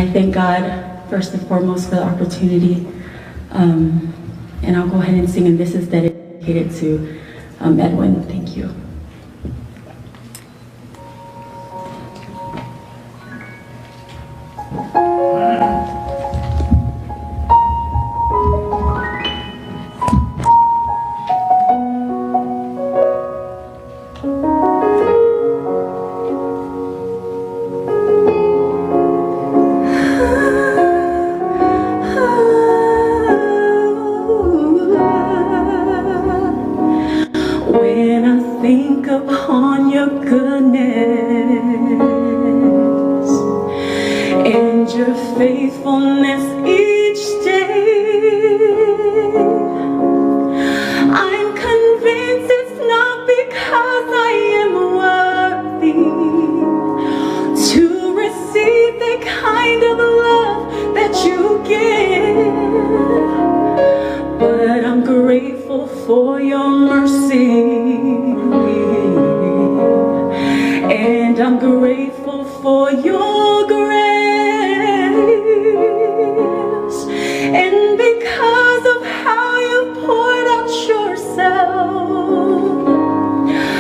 I thank God first and foremost for the opportunity. And I'll go ahead and sing, and this is dedicated to Edwin. Thank you. Upon your goodness and your faithfulness each day, I'm convinced it's not because I am worthy to receive the kind of love that you give, but I'm grateful for your mercy. And I'm grateful for your grace. And because of how you poured out yourself,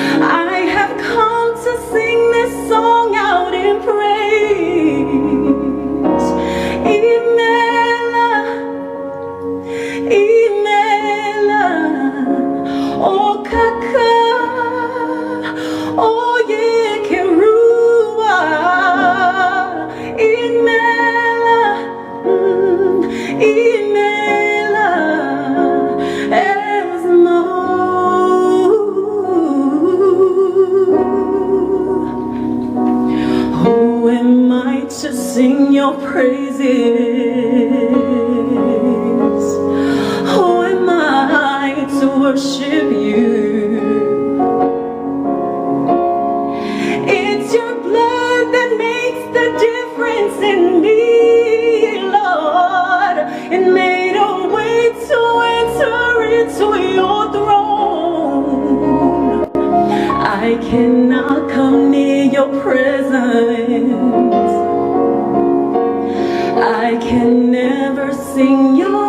I have come to sing this song out in praise. Imela, Imela, oh kaka, oh yeah. Imela, as who am I to sing your praises? Who am I to worship you? It's your blood that makes the difference in me. And made a way to enter into your throne. I cannot come near your presence. I can never sing your